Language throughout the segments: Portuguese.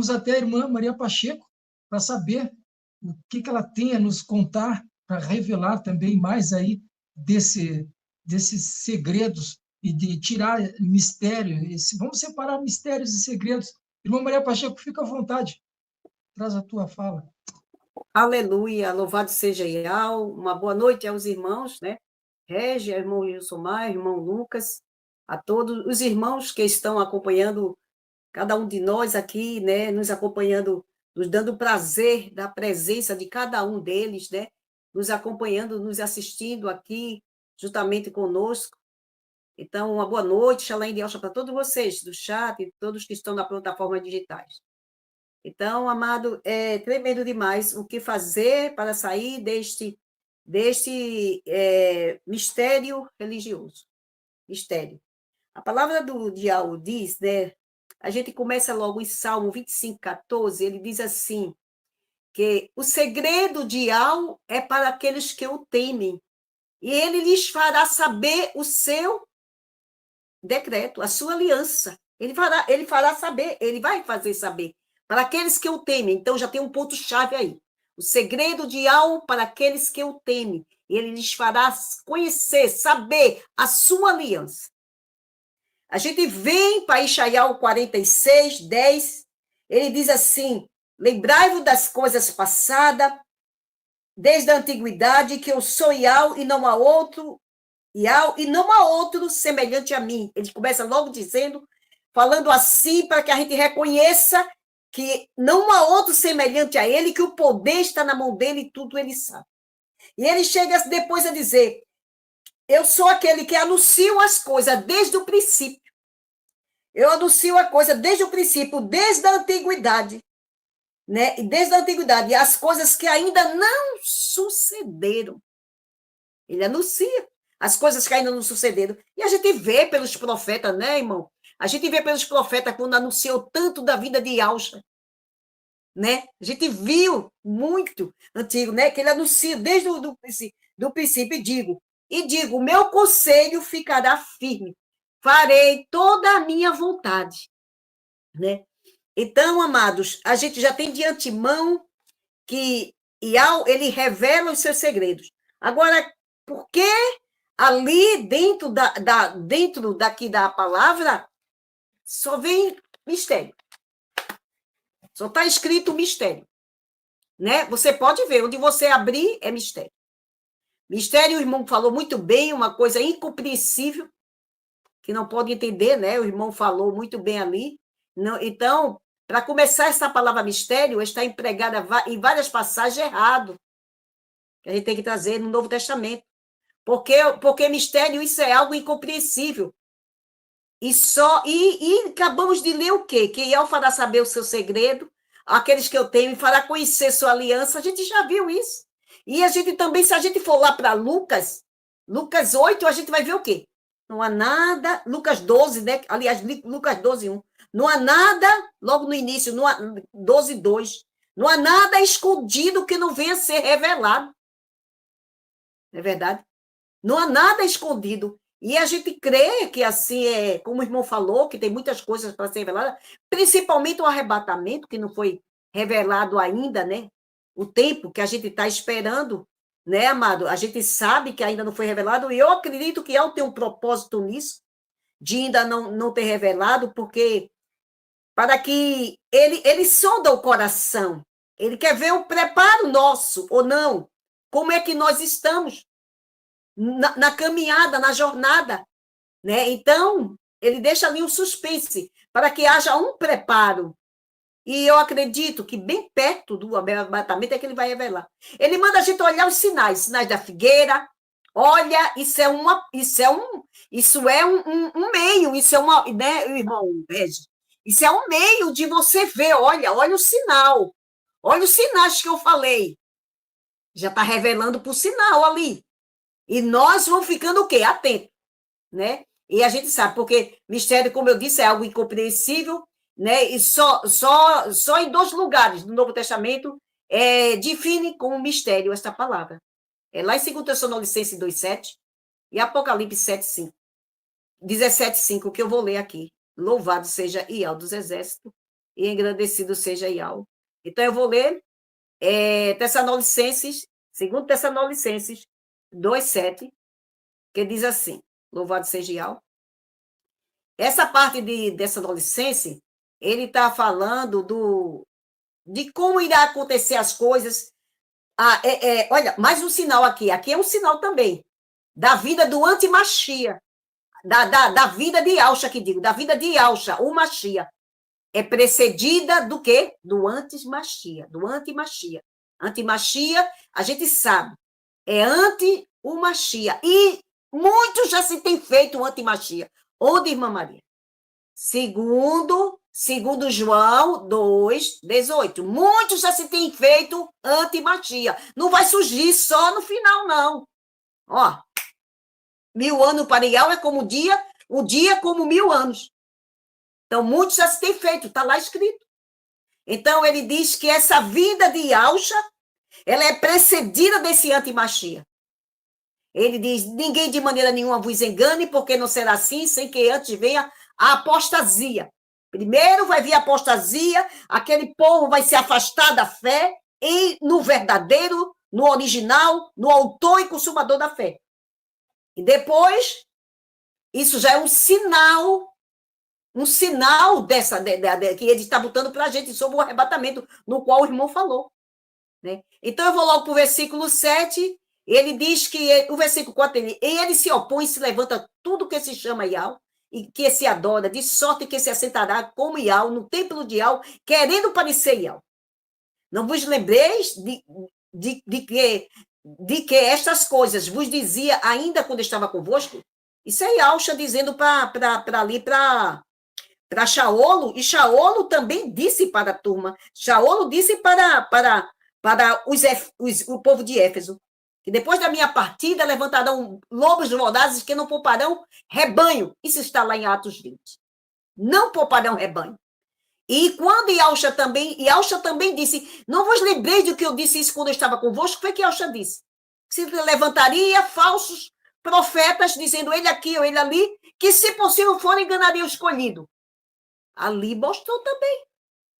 vamos até a irmã Maria Pacheco para saber o que ela tem a nos contar, para revelar também mais aí desses segredos e de tirar mistério. Vamos separar mistérios e segredos. Irmã Maria Pacheco, fica à vontade. Traz a tua fala. Aleluia, louvado seja Ial. Uma boa noite aos irmãos, né? Régia, irmão Wilson Maia, irmão Lucas, a todos os irmãos que estão acompanhando, cada um de nós aqui, né? Nos acompanhando, nos dando o prazer da presença de cada um deles, né? Nos acompanhando, nos assistindo aqui, juntamente conosco. Então, uma boa noite, Shalom de Alcha para todos vocês do chat e todos que estão na plataforma digitais. Então, amado, é tremendo demais o que fazer para sair deste mistério religioso. Mistério. A palavra do diabo diz, né? A gente começa logo em Salmo 25:14, ele diz assim, que o segredo de Yahweh é para aqueles que o temem, e ele lhes fará saber o seu decreto, a sua aliança. Ele fará saber, ele vai fazer saber para aqueles que o temem. Então, já tem um ponto-chave aí. O segredo de Yahweh para aqueles que o temem. Ele lhes fará conhecer, saber a sua aliança. A gente vem para Ishaiah 46:10. Ele diz assim, lembrai-vos das coisas passadas, desde a antiguidade, que eu sou Yahweh e não há outro, e não há outro semelhante a mim. Ele começa logo dizendo, falando assim, para que a gente reconheça que não há outro semelhante a ele, que o poder está na mão dele e tudo ele sabe. E ele chega depois a dizer, eu sou aquele que anuncio as coisas desde o princípio. Eu anuncio a coisa desde o princípio, desde a antiguidade, né? E desde a antiguidade, as coisas que ainda não sucederam. Ele anuncia as coisas que ainda não sucederam. E a gente vê pelos profetas, né, irmão? A gente vê pelos profetas quando anunciou tanto da vida de Yahshua, né? A gente viu muito antigo, né? Que ele anuncia desde do princípio, e digo, o meu conselho ficará firme, farei toda a minha vontade, né? Então, amados, a gente já tem de antemão que ele revela os seus segredos. Agora, por que ali dentro dentro daqui da palavra só vem mistério? Só está escrito mistério, né? Você pode ver, onde você abrir é mistério. Mistério, o irmão falou muito bem, uma coisa incompreensível, que não pode entender, né? O irmão falou muito bem ali. Não, então, para começar, essa palavra mistério está empregada em várias passagens errado, que a gente tem que trazer no Novo Testamento. Porque mistério, isso é algo incompreensível. E acabamos de ler o quê? Que Yahweh fará saber o seu segredo, aqueles que eu tenho, e fará conhecer sua aliança. A gente já viu isso. E a gente também, se a gente for lá para Lucas 8, a gente vai ver o quê? Não há nada, Lucas 12, né? Aliás, Lucas 12:1. Não há nada, logo no início, 12:2. Não há nada escondido que não venha a ser revelado. Não é verdade? Não há nada escondido. E a gente crê que assim é, como o irmão falou, que tem muitas coisas para ser reveladas, principalmente o arrebatamento, que não foi revelado ainda, né? O tempo que a gente está esperando, né, amado? A gente sabe que ainda não foi revelado, e eu acredito que ele tem um propósito nisso, de ainda não ter revelado, porque para que ele sonda o coração, ele quer ver o preparo nosso, ou não, como é que nós estamos na caminhada, na jornada, né? Então, ele deixa ali um suspense para que haja um preparo. E eu acredito que bem perto do arrebatamento é que ele vai revelar. Ele manda a gente olhar os sinais da figueira. Olha, isso é um meio, isso é uma, né, irmão Regis? Isso é um meio de você ver, olha o sinal. Olha os sinais que eu falei. Já está revelando por sinal ali. E nós vamos ficando o quê? Atentos, né? E a gente sabe, porque mistério, como eu disse, é algo incompreensível, né? E só em 2 lugares do Novo Testamento define como mistério esta palavra. É lá em 2 Tessalonicenses 2:7 e Apocalipse 7:5. 17:5, que eu vou ler aqui. Louvado seja Ial dos Exércitos, e engrandecido seja Yahweh. Então, eu vou ler Tessalonicenses, 2 Tessalonicenses 2:7, que diz assim, louvado seja Yahweh. Essa parte de Tessalonicenses, ele está falando de como irá acontecer as coisas. Olha, mais um sinal aqui. Aqui é um sinal também da vida do anti-Machia, da vida de Yahshua, que digo, da vida de Yahshua, o Machia. É precedida do quê? Do anti-Machia, do anti-Machia. Anti-Machia, a gente sabe, é anti o Machia. E muitos já se tem feito o anti-Machia. Onde, irmã Maria? Segundo João 2:18. Muitos já se têm feito anti-Machia. Não vai surgir só no final, não. Ó, 1000 anos para Yahweh é como o dia como 1000 anos. Então, muitos já se têm feito, está lá escrito. Então, ele diz que essa vida de Yahshua, ela é precedida desse anti-Machia. Ele diz, ninguém de maneira nenhuma vos engane, porque não será assim, sem que antes venha a apostasia. Primeiro vai vir a apostasia, aquele povo vai se afastar da fé, e no verdadeiro, no original, no autor e consumador da fé. E depois, isso já é um sinal que ele está botando para a gente sobre o arrebatamento, no qual o irmão falou. Né? Então, eu vou logo para o versículo 7, ele diz que, o versículo 4, ele se opõe, se levanta tudo que se chama Yahweh, e que se adora, de sorte que se assentará como Yahweh, no templo de Yahweh, querendo parecer Yahweh. Não vos lembreis de que estas coisas vos dizia ainda quando estava convosco? Isso é Yahshua dizendo para Shaolo, e Shaolo também disse para a turma, Shaolo disse para o povo de Éfeso, que depois da minha partida levantarão lobos vorazes que não pouparão rebanho. Isso está lá em Atos 20. Não pouparão rebanho. E quando Yahshua também disse, não vos lembrei do que eu disse isso quando eu estava convosco, foi que Yahshua disse. Se levantaria falsos profetas, dizendo ele aqui ou ele ali, que se possível for enganaria o escolhido. Ali mostrou também.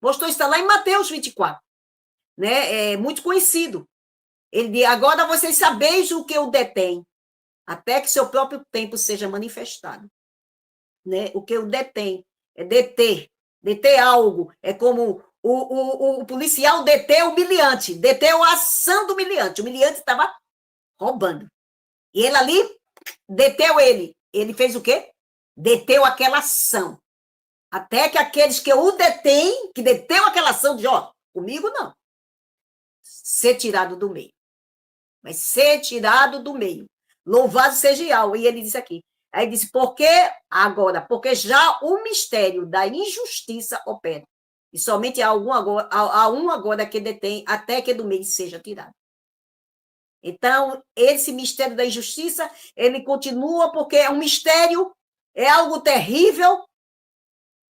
Mostrou, está lá em Mateus 24. Né? É muito conhecido. Ele diz, agora vocês sabeis o que eu detém, até que seu próprio tempo seja manifestado. Né? O que eu detém é deter algo. É como o policial deter o humilhante, deteu a ação do humilhante. O humilhante estava roubando. E ele ali deteu ele. Ele fez o quê? Deteu aquela ação. Até que aqueles que o detêm, que deteu aquela ação, diz, ó, comigo não. Ser tirado do meio. Vai ser tirado do meio. Louvado seja Yahweh. E ele disse aqui. Aí disse, porque já o mistério da injustiça opera. E somente há um agora que detém, até que do meio seja tirado. Então, esse mistério da injustiça, ele continua, porque é um mistério, é algo terrível,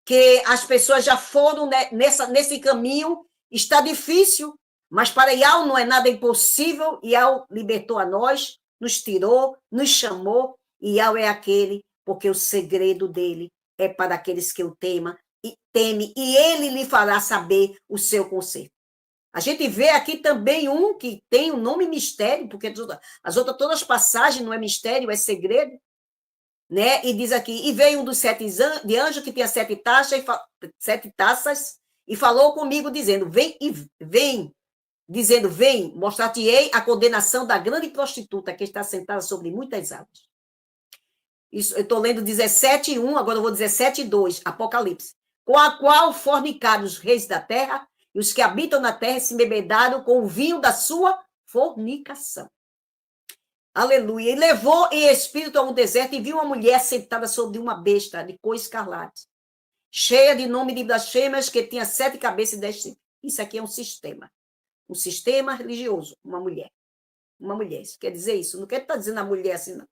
que as pessoas já foram nesse caminho, está difícil, mas para Yahweh não é nada impossível. Yahweh libertou a nós, nos tirou, nos chamou, e Yahweh é aquele, porque o segredo dele é para aqueles que o teme, e ele lhe fará saber o seu conserto. A gente vê aqui também um que tem o nome mistério, porque as outras todas as passagens não é mistério, é segredo, né? E diz aqui, e veio um dos 7 de anjos que tinha 7 taças, e falou comigo, dizendo, vem, mostrar-te-ei a condenação da grande prostituta que está sentada sobre muitas águas. Isso, eu estou lendo 17:1, agora eu vou 17:2, Apocalipse. Com a qual fornicaram os reis da terra, e os que habitam na terra se embebedaram com o vinho da sua fornicação. Aleluia. E levou em espírito a um deserto e viu uma mulher sentada sobre uma besta de cor escarlate, cheia de nome de blasfemas, que tinha 7 cabeças e 10 chifres. Isso aqui é um sistema religioso, uma mulher. Isso quer dizer isso? Não quer estar dizendo a mulher assim, não.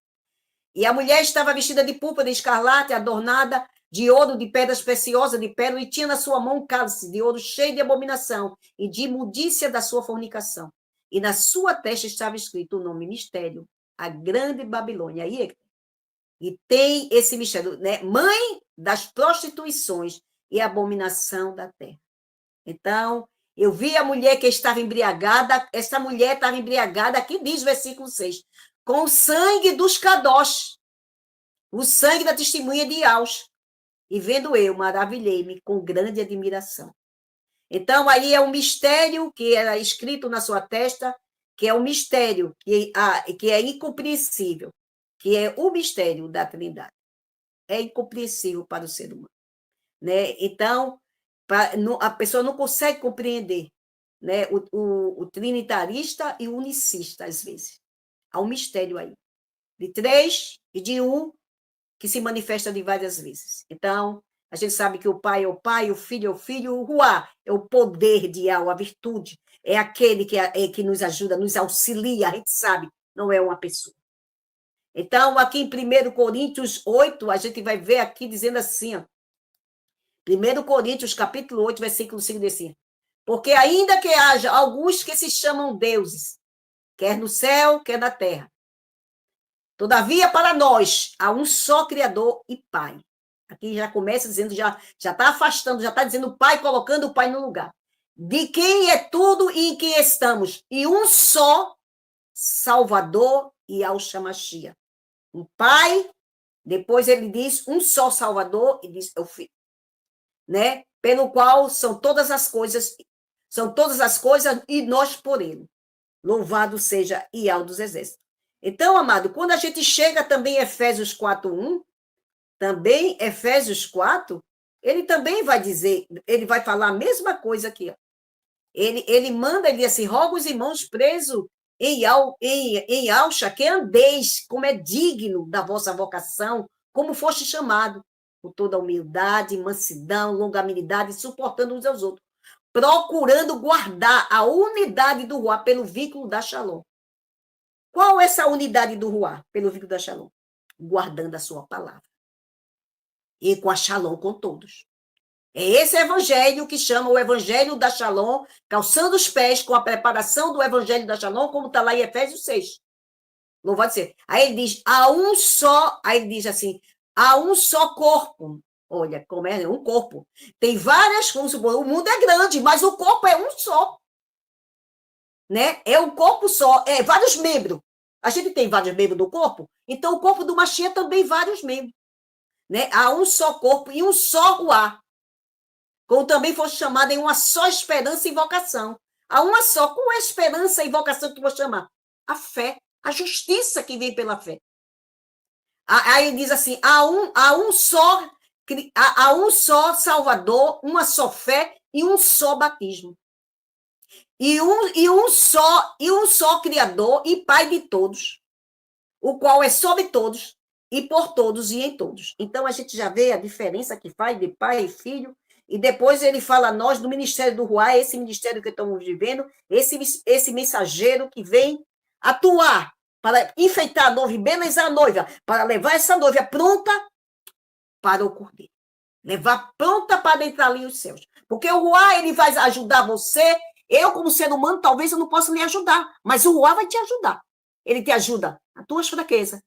E a mulher estava vestida de púrpura, de escarlate, adornada de ouro, de pedras preciosas, de pérola, e tinha na sua mão um cálice de ouro cheio de abominação e de imundícia da sua fornicação. E na sua testa estava escrito o nome mistério, a grande Babilônia. E tem esse mistério, né? Mãe das prostituições e abominação da terra. Então, eu vi a mulher que estava embriagada, essa mulher estava embriagada, aqui diz o versículo 6, com o sangue dos Kadosh, o sangue da testemunha de Iaus. E vendo eu, maravilhei-me com grande admiração. Então, aí é um mistério que era escrito na sua testa, que é um mistério que é incompreensível, que é o mistério da Trindade. É incompreensível para o ser humano. Né? Então, a pessoa não consegue compreender, né? O trinitarista e o unicista, às vezes. Há um mistério aí. De três e de um, que se manifesta de várias vezes. Então, a gente sabe que o Pai é o Pai, o Filho é o Filho, o Ruá é o poder de algo, a virtude, é aquele que nos ajuda, nos auxilia, a gente sabe, não é uma pessoa. Então, aqui em 1 Coríntios 8, a gente vai ver aqui dizendo assim, ó, 1 Coríntios, capítulo 8, versículo 5, diz assim, porque ainda que haja alguns que se chamam deuses, quer no céu, quer na terra, todavia, para nós, há um só Criador e Pai. Aqui já começa dizendo, já está afastando, já está dizendo o Pai, colocando o Pai no lugar. De quem é tudo e em quem estamos. E um só Salvador e Al-Shamashia. Um Pai, depois ele diz um só Salvador e diz o Filho. Né? Pelo qual são todas as coisas e nós por ele. Louvado seja Ial dos Exércitos. Então, amado, quando a gente chega também em Efésios 4:1, também Efésios 4, ele também vai dizer, ele vai falar a mesma coisa aqui. Ó. Ele manda, ele diz assim, roga os irmãos presos em Alcha, que andeis, como é digno da vossa vocação, como foste chamado, com toda humildade, mansidão, longanimidade, suportando uns aos outros, procurando guardar a unidade do Ruá pelo vínculo da Shalom. Qual é essa unidade do Ruá pelo vínculo da Shalom? Guardando a sua palavra. E com a Shalom com todos. É esse evangelho que chama o evangelho da Shalom, calçando os pés com a preparação do evangelho da Shalom, como está lá em Efésios 6. Louvado seja. Aí ele diz, há um só, aí ele diz assim, há um só corpo. Olha, como é um corpo. Tem várias, vamos supor, o mundo é grande, mas o corpo é um só. Né? É um corpo só, é vários membros. A gente tem vários membros do corpo, então o corpo do Mashiach também vários membros. Né? Há um só corpo e um só Ruá. Como também foi chamado em uma só esperança e vocação. Há uma só, qual é a esperança e vocação que vou chamar? A fé, a justiça que vem pela fé. Aí diz assim, há um só Salvador, uma só fé e um só batismo. E um só Criador e Pai de todos, o qual é sobre todos, e por todos e em todos. Então, a gente já vê a diferença que faz de pai e filho, e depois ele fala a nós, do ministério do Ruá, esse ministério que estamos vivendo, esse mensageiro que vem atuar para enfeitar a noiva, embelezar a noiva, para levar essa noiva pronta para o cordeiro. Levar pronta para entrar ali os céus. Porque o Ruá, ele vai ajudar você. Eu, como ser humano, talvez eu não possa lhe ajudar, mas o Ruá vai te ajudar. Ele te ajuda nas tuas fraquezas.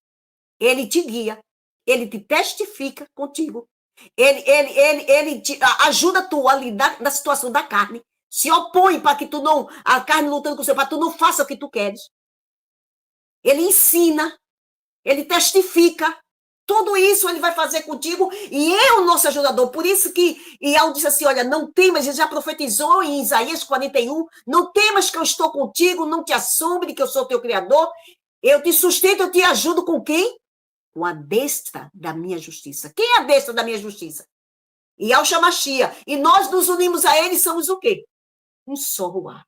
Ele te guia. Ele te testifica contigo. Ele te ajuda tu a lidar na situação da carne. Se opõe para que tu não... A carne lutando com você, para que tu não faça o que tu queres. Ele ensina. Ele testifica. Tudo isso ele vai fazer contigo e é o nosso ajudador. Por isso que Ial disse assim, olha, não temas, ele já profetizou em Isaías 41, não temas que eu estou contigo, não te assombre que eu sou teu Criador, eu te sustento, eu te ajudo com quem? Com a destra da minha justiça. Quem é a destra da minha justiça? Ial Shamashia. E nós nos unimos a ele e somos o quê? Um só Ruá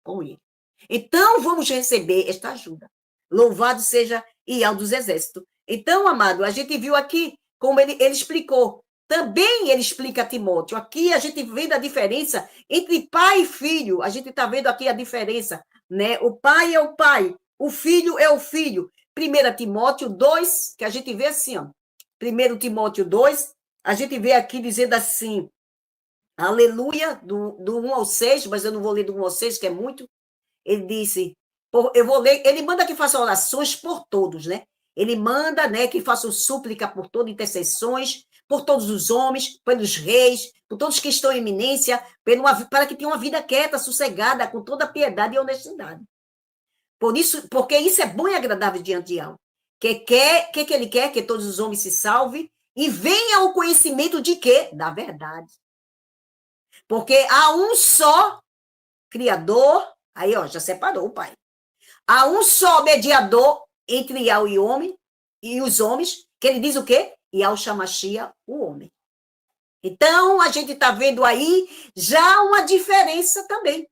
com ele. Então vamos receber esta ajuda. Louvado seja Ial dos Exércitos. Então, amado, a gente viu aqui como ele explicou. Também ele explica a Timóteo. Aqui a gente vê a diferença entre pai e filho. A gente está vendo aqui a diferença. Né? O pai é o pai, o filho é o filho. 1 Timóteo 2, que a gente vê assim, ó. 1 Timóteo 2, a gente vê aqui dizendo assim, aleluia, do 1 ao 6, mas eu não vou ler do 1 ao 6, que é muito. Ele disse, eu vou ler, ele manda que faça orações por todos, né? Ele manda, né, que façam súplica por todas, intercessões, por todos os homens, pelos reis, por todos que estão em eminência, para que tenham uma vida quieta, sossegada, com toda piedade e honestidade. Porque isso é bom e agradável diante de Yahweh. Que ele quer? Que todos os homens se salvem e venham ao conhecimento de quê? Da verdade. Porque há um só Criador, aí ó, já separou o Pai. Há um só mediador entre Yahweh e o homem, e os homens, que ele diz o quê? Yahweh Shemashia, o homem. Então, a gente está vendo aí já uma diferença também,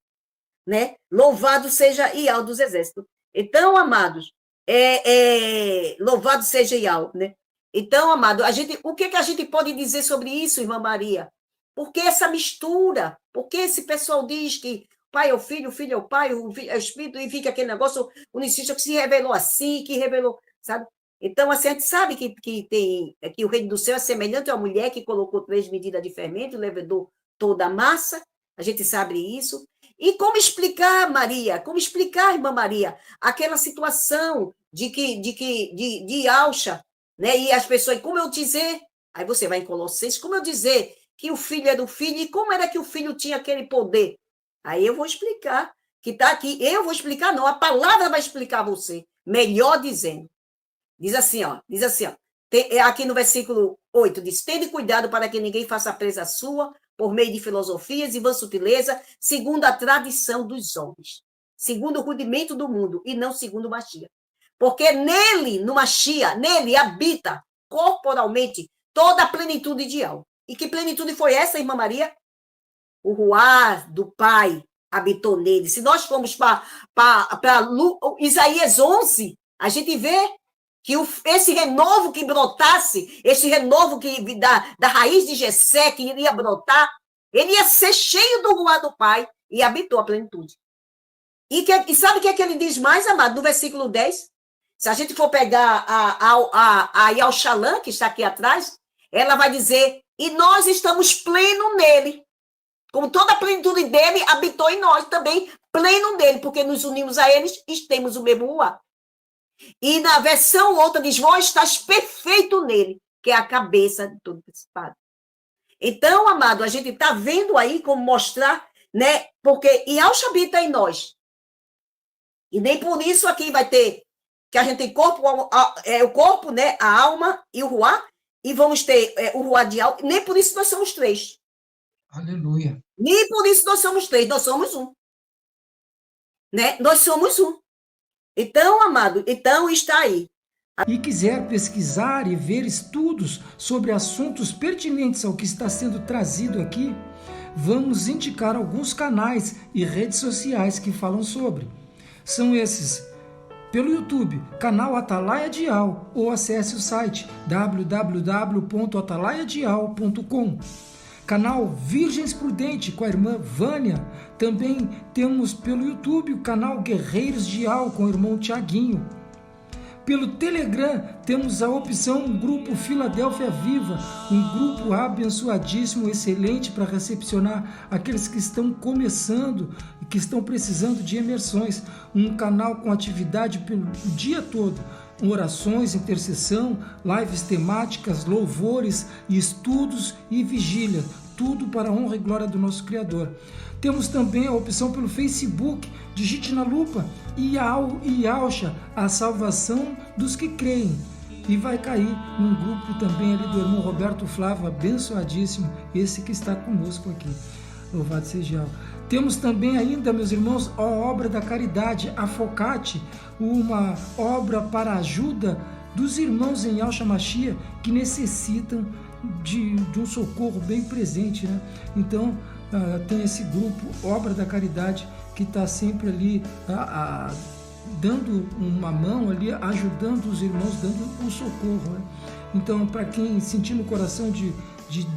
né? Louvado seja Yahweh dos exércitos. Então, amados, louvado seja Yahweh, né? Então, amado, o que a gente pode dizer sobre isso, irmã Maria? Por que essa mistura? Por que esse pessoal diz que pai é o filho é o pai, o filho é o espírito, e fica aquele negócio unicídio que se revelou assim, que revelou, sabe? Então, assim, a gente sabe que o reino do céu é semelhante à mulher que colocou 3 medidas de fermento e levedou toda a massa, a gente sabe isso. E como explicar, Maria, irmã Maria, aquela situação de alcha, né? E as pessoas, como eu dizer, aí você vai em Colossenses, como eu dizer que o filho é do filho, e como era que o filho tinha aquele poder? Aí eu vou explicar, que está aqui, eu vou explicar, não, a palavra vai explicar a você, melhor dizendo. Diz assim, ó, aqui no versículo 8, diz, tende cuidado para que ninguém faça presa sua, por meio de filosofias e vã sutileza, segundo a tradição dos homens, segundo o rudimento do mundo, e não segundo o Mashiach. Porque no Mashiach, nele habita corporalmente toda a plenitude de Yahweh. E que plenitude foi essa, irmã Maria? O ruar do Pai habitou nele. Se nós formos para Isaías 11, a gente vê que esse renovo que brotasse, esse renovo da raiz de Jessé que iria brotar, ele ia ser cheio do ruar do Pai e habitou a plenitude. E sabe o que é que ele diz mais, amado? No versículo 10, se a gente for pegar a Yalshalã, que está aqui atrás, ela vai dizer, e nós estamos pleno nele. Como toda a plenitude dele habitou em nós também, pleno dele, porque nos unimos a eles e temos o mesmo ruar. E na versão outra diz, vós estás perfeito nele, que é a cabeça de todo principado. Então, amado, a gente está vendo aí como mostrar, né? Porque Yahweh habita em nós. E nem por isso aqui vai ter, que a gente tem o corpo, né? A alma e o ruar, e vamos ter o ruar de Yahweh, nem por isso nós somos 3. Aleluia. Nem por isso nós somos 3, nós somos um. Né? Nós somos um. Então, amado, então está aí. E quiser pesquisar e ver estudos sobre assuntos pertinentes ao que está sendo trazido aqui, vamos indicar alguns canais e redes sociais que falam sobre. São esses: pelo YouTube, canal Atalaia Dial, ou acesse o site www.atalaiadial.com. Canal Virgens Prudente com a irmã Vânia. Também temos pelo YouTube o canal Guerreiros Dial com o irmão Tiaguinho. Pelo Telegram temos a opção Grupo Filadélfia Viva, um grupo abençoadíssimo, excelente para recepcionar aqueles que estão começando e que estão precisando de imersões. Um canal com atividade pelo dia todo, orações, intercessão, lives temáticas, louvores, estudos e vigília, tudo para a honra e glória do nosso Criador. Temos também a opção pelo Facebook, digite na lupa Yalcha, a salvação dos que creem. E vai cair num grupo também ali do irmão Roberto Flávio, abençoadíssimo, esse que está conosco aqui. Louvado seja Yahweh. Temos também ainda, meus irmãos, a obra da caridade, a Focate, uma obra para a ajuda dos irmãos em Yahshua Mashiach que necessitam de um socorro bem presente, né? Então, tem esse grupo, Obra da Caridade, que está sempre ali dando uma mão ali, ajudando os irmãos, dando um socorro, né? Então, para quem sentir no coração de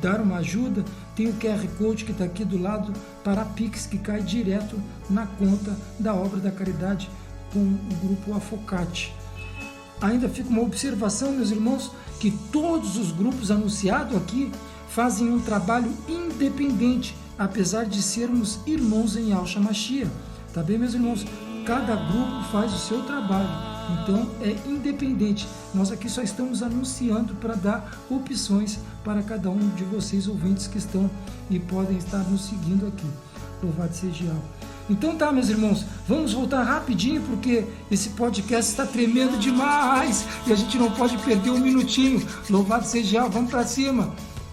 dar uma ajuda, tem o QR Code que está aqui do lado para a Pix, que cai direto na conta da Obra da Caridade com o grupo Afocate. Ainda fica uma observação, meus irmãos, que todos os grupos anunciados aqui fazem um trabalho independente, apesar de sermos irmãos em Yahshua Mashiach. Tá bem, meus irmãos? Cada grupo faz o seu trabalho. Então, é independente. Nós aqui só estamos anunciando para dar opções para cada um de vocês, ouvintes que estão e podem estar nos seguindo aqui. Louvado seja Yahweh. Então tá, meus irmãos, vamos voltar rapidinho, porque esse podcast está tremendo demais e a gente não pode perder um minutinho. Louvado seja Yahweh, vamos para cima.